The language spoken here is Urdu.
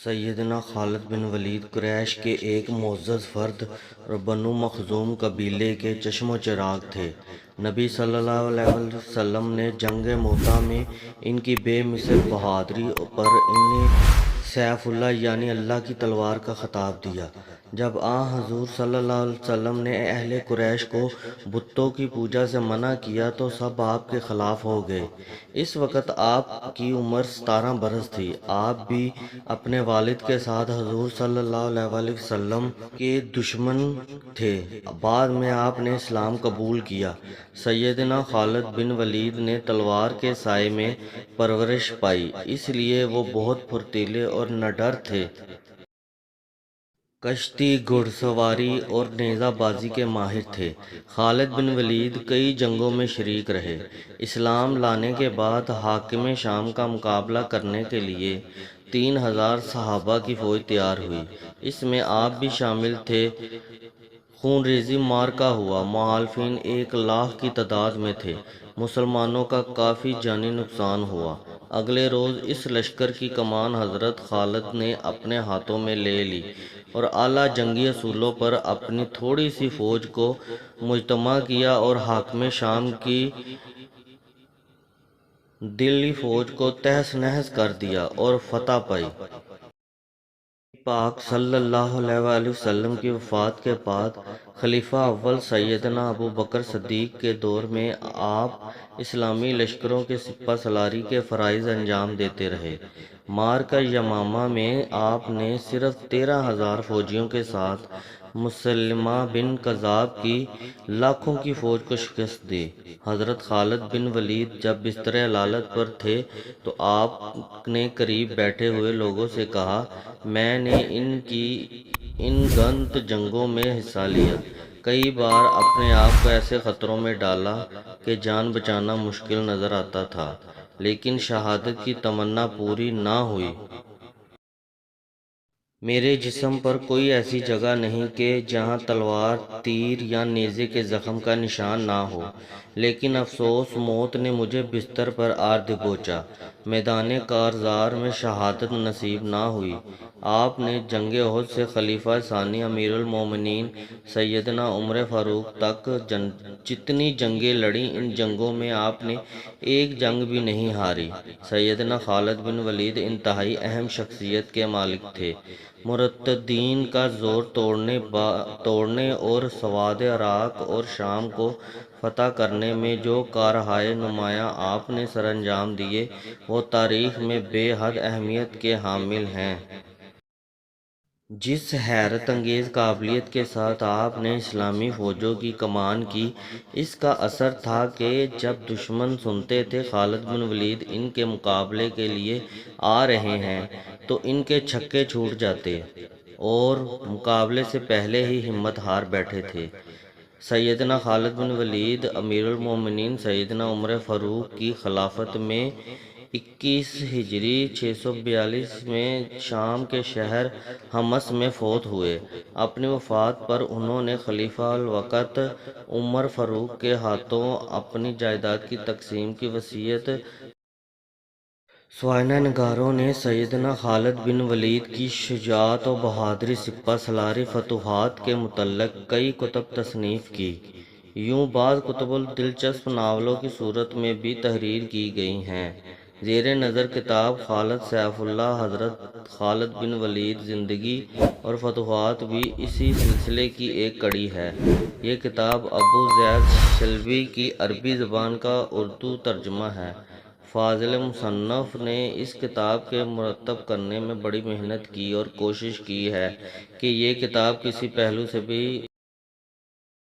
سیدنا خالد بن ولید قریش کے ایک معزز فرد اور بنو مخزوم قبیلے کے چشم و چراغ تھے۔ نبی صلی اللہ علیہ وسلم نے جنگ موتا میں ان کی بے مثل بہادری پر انہیں سیف اللہ یعنی اللہ کی تلوار کا خطاب دیا۔ جب حضور صلی اللہ علیہ وسلم نے اہل قریش کو بتوں کی پوجا سے منع کیا تو سب آپ کے خلاف ہو گئے۔ اس وقت آپ کی عمر 17 برس تھی۔ آپ بھی اپنے والد کے ساتھ حضور صلی اللہ علیہ وسلم کے دشمن تھے۔ بعد میں آپ نے اسلام قبول کیا۔ سیدنا خالد بن ولید نے تلوار کے سائے میں پرورش پائی، اس لیے وہ بہت پھرتیلے اور نڈر تھے۔ کشتی، گھڑ سواری اور نیزہ بازی کے ماہر تھے۔ خالد بن ولید کئی جنگوں میں شریک رہے۔ اسلام لانے کے بعد حاکم شام کا مقابلہ کرنے کے لیے 3000 صحابہ کی فوج تیار ہوئی۔ اس میں آپ بھی شامل تھے۔ خون ریزی معرکہ ہوا۔ مخالفین 1,00,000 کی تعداد میں تھے۔ مسلمانوں کا کافی جانی نقصان ہوا۔ اگلے روز اس لشکر کی کمان حضرت خالد نے اپنے ہاتھوں میں لے لی اور اعلیٰ جنگی اصولوں پر اپنی تھوڑی سی فوج کو مجتمع کیا اور حاکم شام کی دلی فوج کو تہس نہس کر دیا اور فتح پائی۔ پاک صلی اللہ علیہ وسلم کی وفات کے بعد خلیفہ اول سیدنا ابو بکر صدیق کے دور میں آپ اسلامی لشکروں کے سپہ سالاری کے فرائض انجام دیتے رہے۔ معرکہ یمامہ میں آپ نے صرف 13,000 فوجیوں کے ساتھ مسلمہ بن کذاب کی لاکھوں کی فوج کو شکست دی۔ حضرت خالد بن ولید جب بستر علالت پر تھے تو آپ نے قریب بیٹھے ہوئے لوگوں سے کہا، میں نے ان گنت جنگوں میں حصہ لیا، کئی بار اپنے آپ کو ایسے خطروں میں ڈالا کہ جان بچانا مشکل نظر آتا تھا، لیکن شہادت کی تمنا پوری نہ ہوئی۔ میرے جسم پر کوئی ایسی جگہ نہیں کہ جہاں تلوار، تیر یا نیزے کے زخم کا نشان نہ ہو، لیکن افسوس موت نے مجھے بستر پر آر دبوچا۔ میدان کارزار میں شہادت نصیب نہ ہوئی۔ آپ نے جنگ احد سے خلیفہ ثانی امیر المومنین سیدنا عمر فاروق تک جتنی جنگیں لڑیں، ان جنگوں میں آپ نے ایک جنگ بھی نہیں ہاری۔ سیدنا خالد بن ولید انتہائی اہم شخصیت کے مالک تھے۔ مرتدین کا زور توڑنے اور سواد عراق اور شام کو فتح کرنے میں جو کارہائے نمایاں آپ نے سر انجام دیے، وہ تاریخ میں بے حد اہمیت کے حامل ہیں۔ جس حیرت انگیز قابلیت کے ساتھ آپ نے اسلامی فوجوں کی کمان کی، اس کا اثر تھا کہ جب دشمن سنتے تھے خالد بن ولید ان کے مقابلے کے لیے آ رہے ہیں تو ان کے چھکے چھوٹ جاتے اور مقابلے سے پہلے ہی ہمت ہار بیٹھتے تھے۔ سیدنا خالد بن ولید امیر المومنین سیدنا عمر فاروق کی خلافت میں 21 ہجری 642 میں شام کے شہر حمص میں فوت ہوئے۔ اپنی وفات پر انہوں نے خلیفہ الوقت عمر فاروق کے ہاتھوں اپنی جائیداد کی تقسیم کی وصیت۔ سوانح نگاروں نے سیدنا خالد بن ولید کی شجاعت و بہادری، سپہ سالاری، فتوحات کے متعلق کئی کتب تصنیف کی۔ یوں بعض کتب دلچسپ ناولوں کی صورت میں بھی تحریر کی گئی ہیں۔ زیر نظر کتاب خالد سیف اللہ حضرت خالد بن ولید زندگی اور فتوحات بھی اسی سلسلے کی ایک کڑی ہے۔ یہ کتاب ابو زید شلبی کی عربی زبان کا اردو ترجمہ ہے۔ فاضل مصنف نے اس کتاب کے مرتب کرنے میں بڑی محنت کی اور کوشش کی ہے کہ یہ کتاب کسی پہلو سے بھی